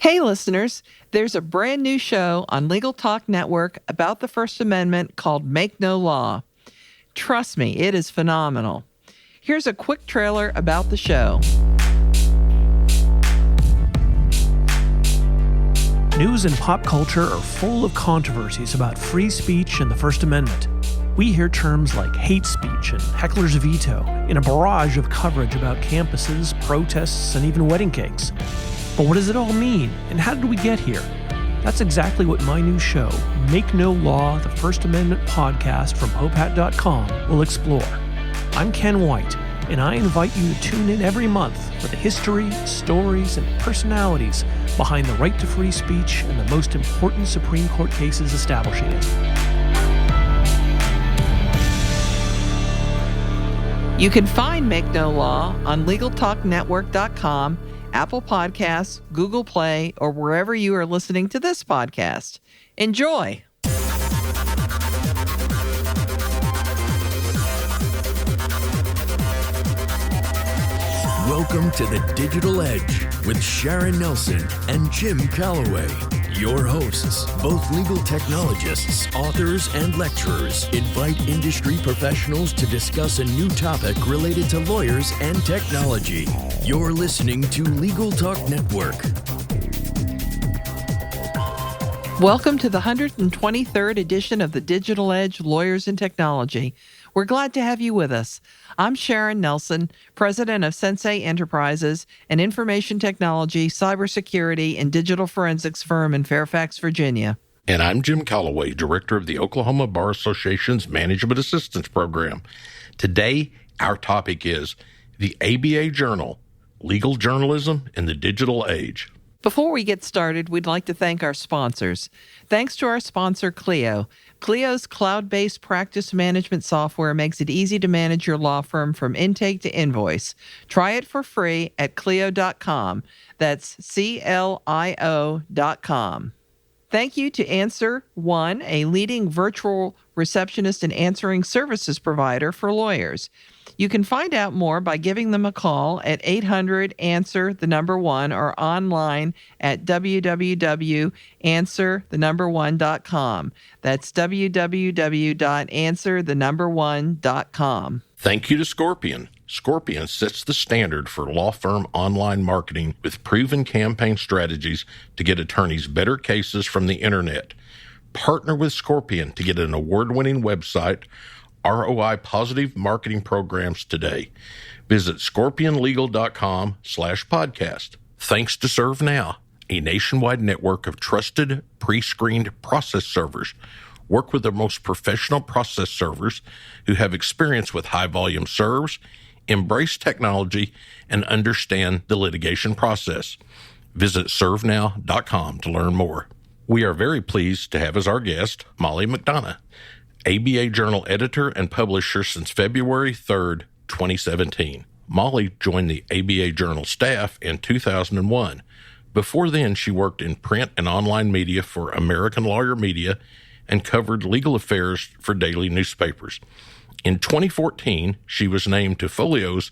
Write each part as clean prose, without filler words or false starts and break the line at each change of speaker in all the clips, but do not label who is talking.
Hey, listeners, there's a brand new show on Legal Talk Network about the First Amendment called Make No Law. Trust me, it is phenomenal. Here's a quick trailer about the show.
News and pop culture are full of controversies about free speech and the First Amendment. We hear terms like hate speech and heckler's veto in a barrage of coverage about campuses, protests, and even wedding cakes. But what does it all mean, and how did we get here? That's exactly what my new show, Make No Law, the First Amendment podcast from hopat.com, will explore. I'm Ken White, and I invite you to tune in every month for the history, stories, and personalities behind the right to free speech and the most important Supreme Court cases establishing it.
You can find Make No Law on LegalTalkNetwork.com, Apple Podcasts, Google Play, or wherever you are listening to this podcast. Enjoy!
Welcome to the Digital Edge with Sharon Nelson and Jim Calloway. Your hosts, both legal technologists, authors, and lecturers, invite industry professionals to discuss a new topic related to lawyers and technology. You're listening to Legal Talk Network.
Welcome to the 123rd edition of the Digital Edge Lawyers and Technology. We're glad to have you with us. I'm Sharon Nelson, president of Sensei Enterprises, an information technology, cybersecurity, and digital forensics firm in Fairfax, Virginia.
And I'm Jim Calloway, director of the Oklahoma Bar Association's Management Assistance Program. Today, our topic is the ABA Journal, Legal Journalism in the Digital Age.
Before we get started, we'd like to thank our sponsors. Thanks to our sponsor, Clio. Clio's cloud-based practice management software makes it easy to manage your law firm from intake to invoice. Try it for free at Clio.com. That's CLIO.com. Thank you to Answer One, a leading virtual receptionist and answering services provider for lawyers. You can find out more by giving them a call at 800-ANSWER1 or online at www.answerone.com. That's www.answerone.com.
Thank you to Scorpion. Scorpion sets the standard for law firm online marketing with proven campaign strategies to get attorneys better cases from the internet. Partner with Scorpion to get an award-winning website, ROI positive marketing programs today. Visit scorpionlegal.com/podcast. Thanks to ServeNow, a nationwide network of trusted pre-screened process servers. Work with the most professional process servers who have experience with high-volume serves, embrace technology, and understand the litigation process. Visit servenow.com to learn more. We are very pleased to have as our guest Molly McDonough, ABA Journal editor and publisher since February 3rd, 2017. Molly joined the ABA Journal staff in 2001. Before then, she worked in print and online media for American Lawyer Media and covered legal affairs for daily newspapers. In 2014, she was named to Folio's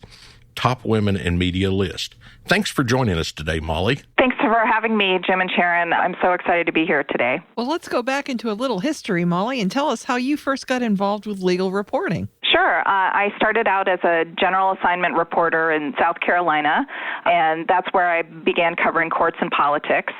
Top Women in Media list. Thanks for joining us today, Molly.
Thanks for having me, Jim and Sharon. I'm so excited to be here today.
Well, let's go back into a little history, Molly, and tell us how you first got involved with legal reporting.
Sure. I started out as a general assignment reporter in South Carolina, and that's where I began covering courts and politics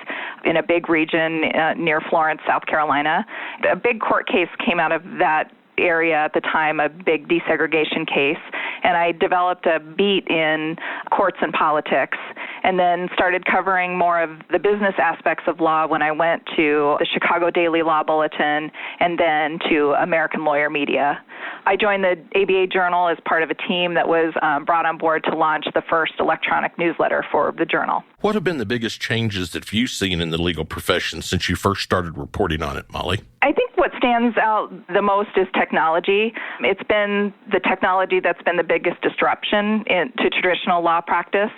in a big region near Florence, South Carolina. A big court case came out of that area at the time, a big desegregation case, and I developed a beat in courts and politics, and then started covering more of the business aspects of law when I went to the Chicago Daily Law Bulletin and then to American Lawyer Media. I joined the ABA Journal as part of a team that was brought on board to launch the first electronic newsletter for the journal.
What have been the biggest changes that you've seen in the legal profession since you first started reporting on it, Molly?
I think what stands out the most is technology. It's been the technology that's been the biggest disruption to traditional law practice.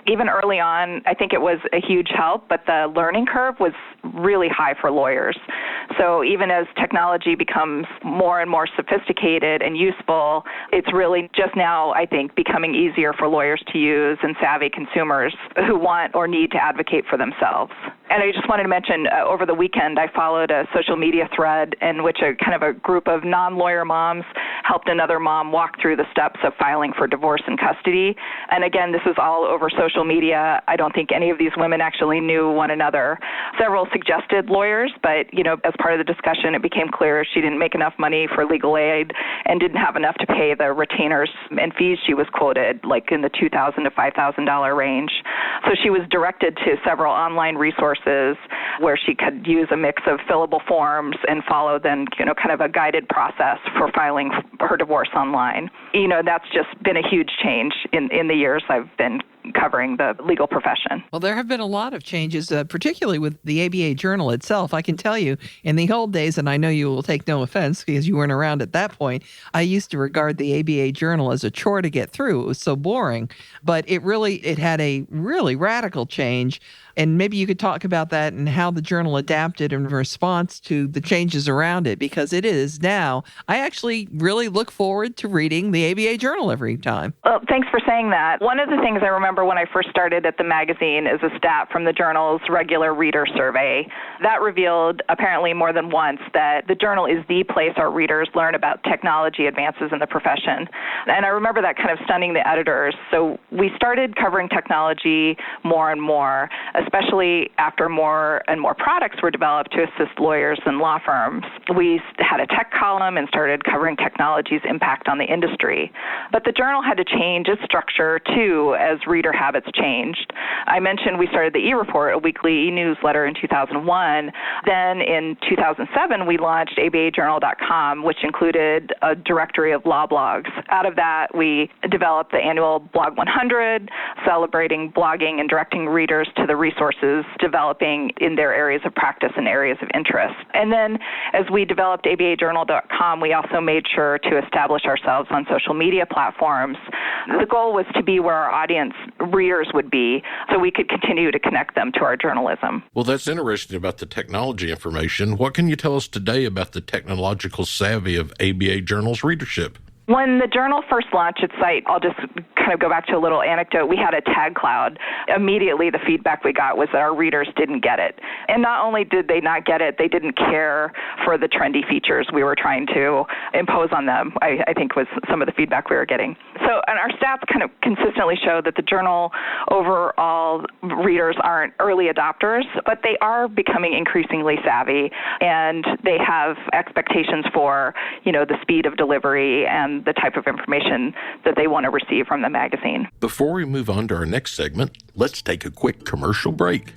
Even early on, I think it was a huge help, but the learning curve was really high for lawyers. So even as technology becomes more and more sophisticated and useful, it's really just now, I think, becoming easier for lawyers to use and savvy consumers who want or need to advocate for themselves. And I just wanted to mention, over the weekend, I followed a social media thread in which a kind of a group of non-lawyer moms helped another mom walk through the steps of filing for divorce and custody. And again, this is all over social media. I don't think any of these women actually knew one another. Several suggested lawyers, but, as part of the discussion, it became clear she didn't make enough money for legal aid and didn't have enough to pay the retainers and fees she was quoted, like in the $2,000 to $5,000 range. So she was directed to several online resources where she could use a mix of fillable forms and follow then, kind of a guided process for filing her divorce online. That's just been a huge change in the years I've been covering the legal profession.
Well, there have been a lot of changes, particularly with the ABA Journal itself. I can tell you, in the old days, and I know you will take no offense because you weren't around at that point, I used to regard the ABA Journal as a chore to get through. It was so boring. But it had a really radical change. And maybe you could talk about that and how the journal adapted in response to the changes around it, because it is now. I actually really look forward to reading the ABA Journal every time.
Well, thanks for saying that. One of the things I remember when I first started at the magazine is a stat from the journal's regular reader survey. That revealed apparently more than once that the journal is the place our readers learn about technology advances in the profession. And I remember that kind of stunning the editors. So we started covering technology more and more, especially after more and more products were developed to assist lawyers and law firms. We had a tech column and started covering technology's impact on the industry. But the journal had to change its structure, too, as reader habits changed. I mentioned we started the e-report, a weekly e-newsletter in 2001. Then in 2007, we launched abajournal.com, which included a directory of law blogs. Out of that, we developed the annual Blog 100, celebrating blogging and directing readers to the resources developing in their areas of practice and areas of interest. And then as we developed abajournal.com, we also made sure to establish ourselves on social media platforms. The goal was to be where our audience readers would be so we could continue to connect them to our journalism.
Well, that's interesting about the technology information. What can you tell us today about the technological savvy of ABA Journal's readership?
When the journal first launched its site, I'll just kind of go back to a little anecdote. We had a tag cloud. Immediately, the feedback we got was that our readers didn't get it. And not only did they not get it, they didn't care for the trendy features we were trying to impose on them, I think was some of the feedback we were getting. So, and our stats kind of consistently show that the journal overall readers aren't early adopters, but they are becoming increasingly savvy, and they have expectations for, the speed of delivery and the type of information that they want to receive from the magazine.
Before we move on to our next segment, let's take a quick commercial break.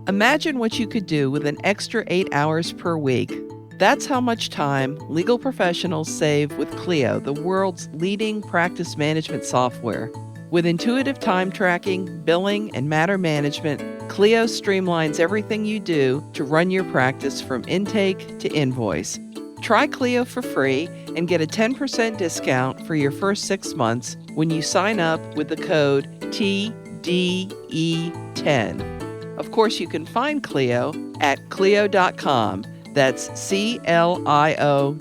Imagine what you could do with an extra 8 hours per week. That's how much time legal professionals save with Clio, the world's leading practice management software. With intuitive time tracking, billing, and matter management, Clio streamlines everything you do to run your practice from intake to invoice. Try Clio for free and get a 10% discount for your first 6 months when you sign up with the code TDE10. Of course, you can find Clio at Clio.com. That's CLIO.com.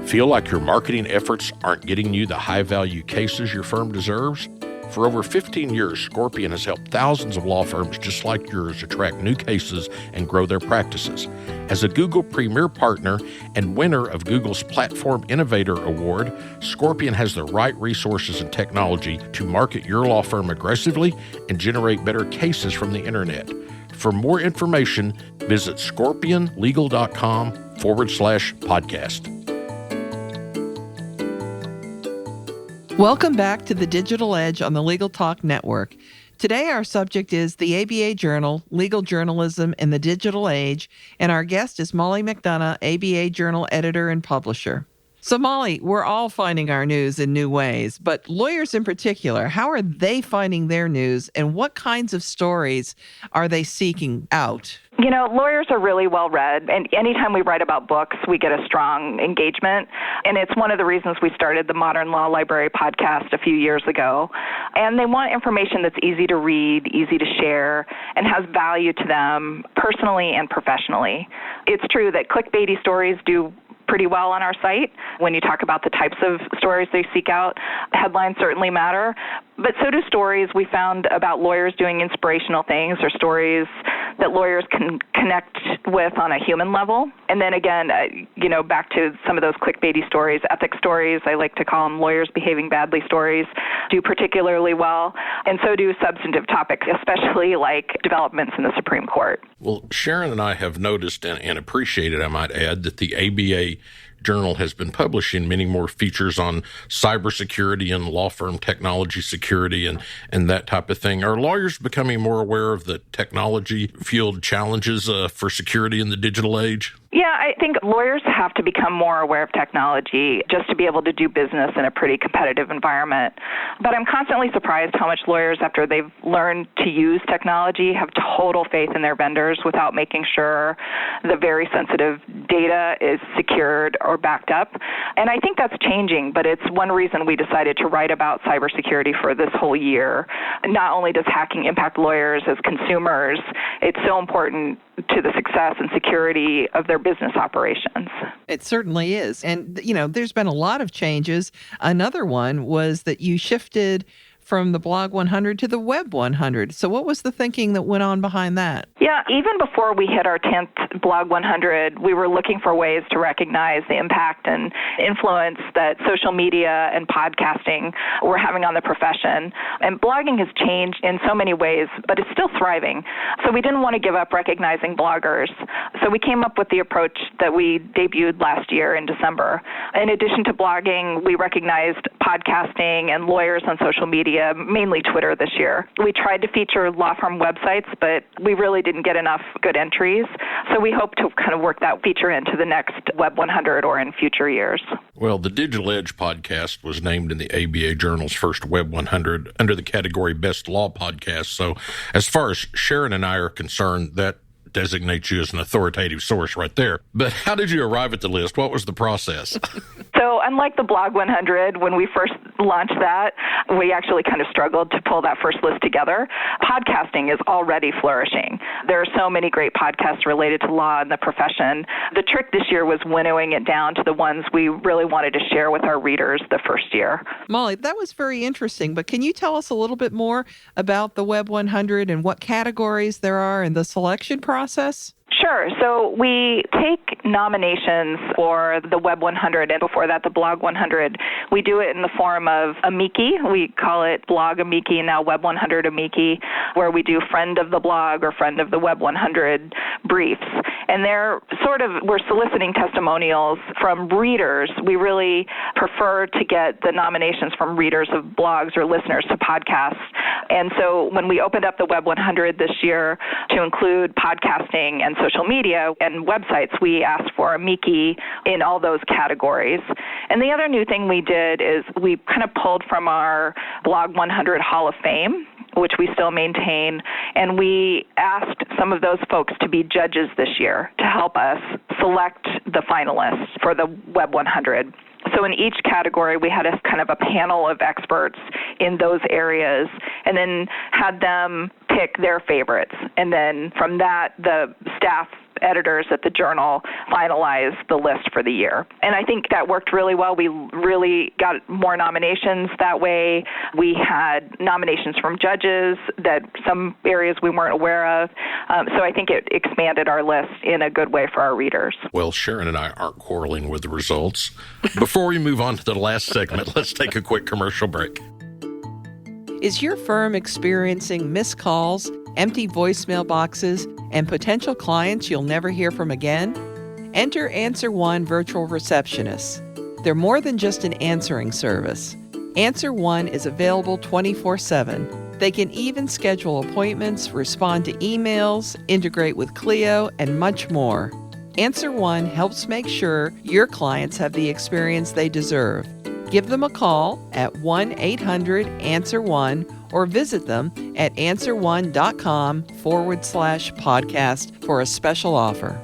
Feel like your marketing efforts aren't getting you the high-value cases your firm deserves? For over 15 years, Scorpion has helped thousands of law firms just like yours attract new cases and grow their practices. As a Google Premier Partner and winner of Google's Platform Innovator Award, Scorpion has the right resources and technology to market your law firm aggressively and generate better cases from the internet. For more information, visit scorpionlegal.com/podcast.
Welcome back to the Digital Edge on the Legal Talk Network. Today, our subject is the ABA Journal, Legal Journalism in the Digital Age, and our guest is Molly McDonough, ABA Journal editor and publisher. So, Molly, we're all finding our news in new ways, but lawyers in particular, how are they finding their news and what kinds of stories are they seeking out?
You know, lawyers are really well read, and anytime we write about books, we get a strong engagement. And it's one of the reasons we started the Modern Law Library podcast a few years ago. And they want information that's easy to read, easy to share, and has value to them personally and professionally. It's true that clickbaity stories do pretty well on our site. When you talk about the types of stories they seek out, headlines certainly matter, but so do stories we found about lawyers doing inspirational things or stories that lawyers can connect with on a human level. And then again, back to some of those clickbaity stories, ethics stories, I like to call them lawyers behaving badly stories, do particularly well, and so do substantive topics, especially like developments in the Supreme Court.
Well, Sharon and I have noticed and appreciated, I might add, that the ABA Journal has been publishing many more features on cybersecurity and law firm technology security and that type of thing. Are lawyers becoming more aware of the technology-fueled challenges for security in the digital age?
Yeah, I think lawyers have to become more aware of technology just to be able to do business in a pretty competitive environment. But I'm constantly surprised how much lawyers, after they've learned to use technology, have total faith in their vendors without making sure the very sensitive data is secured or backed up. And I think that's changing, but it's one reason we decided to write about cybersecurity for this whole year. Not only does hacking impact lawyers as consumers, it's so important to the success and security of their business operations.
It certainly is. And, there's been a lot of changes. Another one was that you shifted from the Blog 100 to the Web 100. So what was the thinking that went on behind that?
Yeah, even before we hit our 10th Blog 100, we were looking for ways to recognize the impact and influence that social media and podcasting were having on the profession. And blogging has changed in so many ways, but it's still thriving. So we didn't want to give up recognizing bloggers. So we came up with the approach that we debuted last year in December. In addition to blogging, we recognized podcasting and lawyers on social media, mainly Twitter this year. We tried to feature law firm websites, but we really didn't get enough good entries. So we hope to kind of work that feature into the next Web 100 or in future years.
Well, the Digital Edge podcast was named in the ABA Journal's first Web 100 under the category Best Law Podcast. So as far as Sharon and I are concerned, that designates you as an authoritative source right there. But how did you arrive at the list? What was the process?
So unlike the Blog 100, when we first launched that, we actually kind of struggled to pull that first list together. Podcasting is already flourishing. There are so many great podcasts related to law and the profession. The trick this year was winnowing it down to the ones we really wanted to share with our readers the first year.
Molly, that was very interesting, but can you tell us a little bit more about the Web 100 and what categories there are in the selection process?
Sure. So we take nominations for the Web 100 and before that the Blog 100. We do it in the form of amici. We call it Blog Amici, now Web 100 Amici, where we do Friend of the Blog or Friend of the Web 100 briefs. And we're soliciting testimonials from readers. We really prefer to get the nominations from readers of blogs or listeners to podcasts. And so when we opened up the Web 100 this year to include podcasting and social media and websites, we asked for amici in all those categories. And the other new thing we did is we kind of pulled from our Blog 100 Hall of Fame, which we still maintain, and we asked some of those folks to be judges this year to help us select the finalists for the Web 100. So in each category, we had a kind of a panel of experts in those areas and then had them pick their favorites. And then from that, the staff editors at the Journal finalized the list for the year. And I think that worked really well. We really got more nominations that way. We had nominations from judges that some areas we weren't aware of. So I think it expanded our list in a good way for our readers.
Well, Sharon and I aren't quarreling with the results. Before we move on to the last segment, let's take a quick commercial break.
Is your firm experiencing missed calls, empty voicemail boxes, and potential clients you'll never hear from again? Enter Answer One Virtual Receptionists. They're more than just an answering service. Answer One is available 24/7. They can even schedule appointments, respond to emails, integrate with Clio, and much more. Answer One helps make sure your clients have the experience they deserve. Give them a call at 1-800-ANSWER1 or visit them at answerone.com/podcast for a special offer.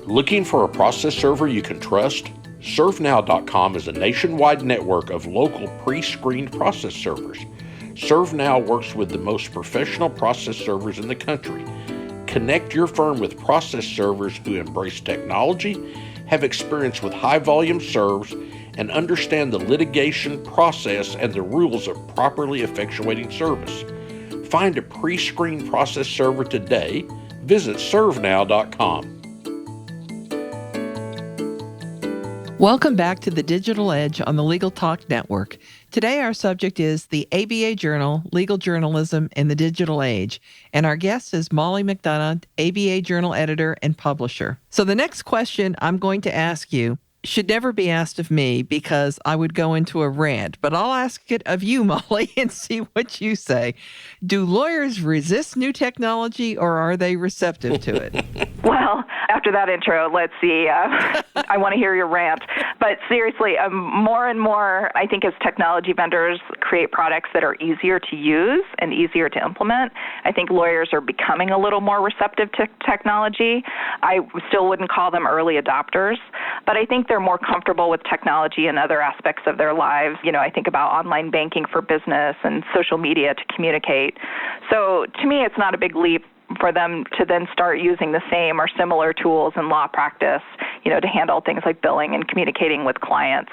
Looking for a process server you can trust? ServeNow.com is a nationwide network of local pre-screened process servers. ServeNow works with the most professional process servers in the country. Connect your firm with process servers who embrace technology, have experience with high-volume serves, and understand the litigation process and the rules of properly effectuating service. Find a pre-screened process server today. Visit ServeNow.com.
Welcome back to the Digital Edge on the Legal Talk Network. Today our subject is the ABA Journal, Legal Journalism in the Digital Age, and our guest is Molly McDonough, ABA Journal editor and publisher. So the next question I'm going to ask you should never be asked of me because I would go into a rant, but I'll ask it of you, Molly, and see what you say. Do lawyers resist new technology or are they receptive to it?
Well, after that intro, let's see. I want to hear your rant. But seriously, more and more, I think as technology vendors create products that are easier to use and easier to implement, I think lawyers are becoming a little more receptive to technology. I still wouldn't call them early adopters, but I think they're more comfortable with technology in other aspects of their lives. You know, I think about online banking for business and social media to communicate. So to me, it's not a big leap for them to then start using the same or similar tools in law practice, you know, to handle things like billing and communicating with clients.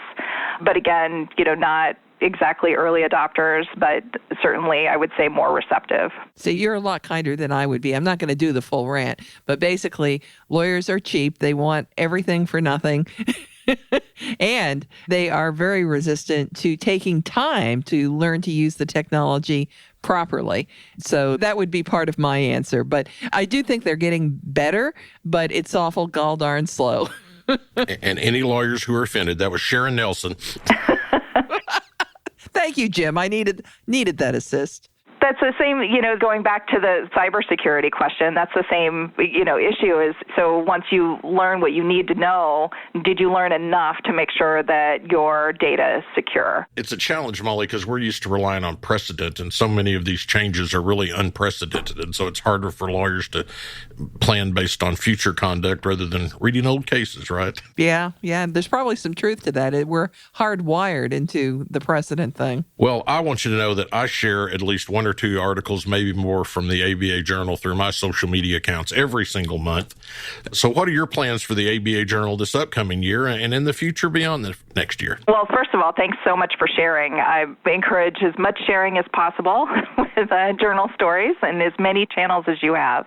But again, you know, not exactly early adopters, but certainly I would say more receptive.
So you're a lot kinder than I would be. I'm not going to do the full rant, but basically lawyers are cheap. They want everything for nothing. And they are very resistant to taking time to learn to use the technology properly. So that would be part of my answer. But I do think they're getting better, but it's awful gall darn slow.
And any lawyers who are offended, that was Sharon Nelson.
Thank you, Jim. I needed that assist.
That's the same, you know, going back to the cybersecurity question, that's the same, you know, issue is, so once you learn what you need to know, did you learn enough to make sure that your data is secure?
It's a challenge, Molly, because we're used to relying on precedent, and so many of these changes are really unprecedented, and so it's harder for lawyers to plan based on future conduct rather than reading old cases, right?
Yeah. There's probably some truth to that. We're hardwired into the precedent thing.
Well, I want you to know that I share at least one or two articles, maybe more, from the ABA Journal through my social media accounts every single month. So what are your plans for the ABA Journal this upcoming year and in the future beyond the next year?
Well, first of all, thanks so much for sharing. I encourage as much sharing as possible with journal stories and as many channels as you have.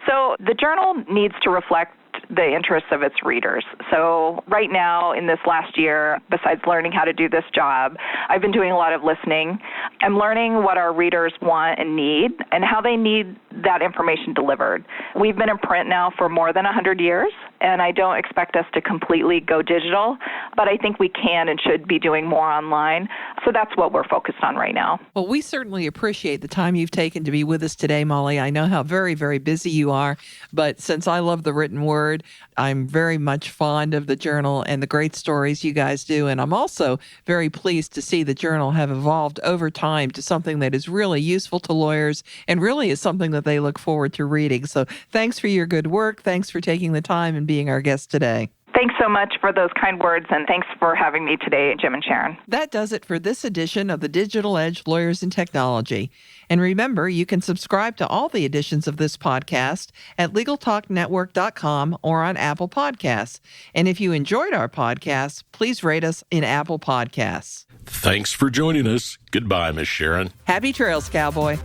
So the journal needs to reflect the interests of its readers. So right now, in this last year, besides learning how to do this job, I've been doing a lot of listening. I'm learning what our readers want and need and how they need that information delivered. We've been in print now for more than 100 years, and I don't expect us to completely go digital, but I think we can and should be doing more online. So that's what we're focused on right now.
Well, we certainly appreciate the time you've taken to be with us today, Molly. I know how very, very busy you are, but since I love the written word, I'm very much fond of the journal and the great stories you guys do. And I'm also very pleased to see the journal have evolved over time to something that is really useful to lawyers and really is something that they look forward to reading. So thanks for your good work. Thanks for taking the time and being our guest today.
Thanks so much for those kind words, and thanks for having me today, Jim and Sharon.
That does it for this edition of the Digital Edge Lawyers in Technology. And remember, you can subscribe to all the editions of this podcast at LegalTalkNetwork.com or on Apple Podcasts. And if you enjoyed our podcast, please rate us in Apple Podcasts.
Thanks for joining us. Goodbye, Miss Sharon.
Happy trails, cowboy.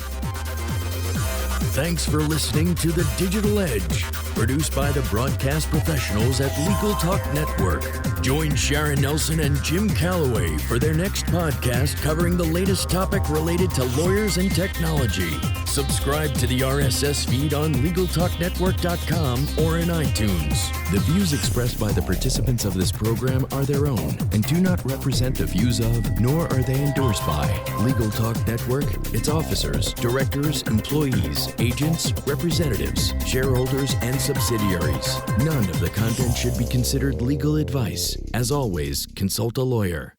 Thanks for listening to The Digital Edge. produced by the broadcast professionals at Legal Talk Network. Join Sharon Nelson and Jim Calloway for their next podcast covering the latest topic related to lawyers and technology. Subscribe to the RSS feed on LegalTalkNetwork.com or in iTunes. The views expressed by the participants of this program are their own and do not represent the views of, nor are they endorsed by, Legal Talk Network, its officers, directors, employees, agents, representatives, shareholders, and subsidiaries. None of the content should be considered legal advice. As always, consult a lawyer.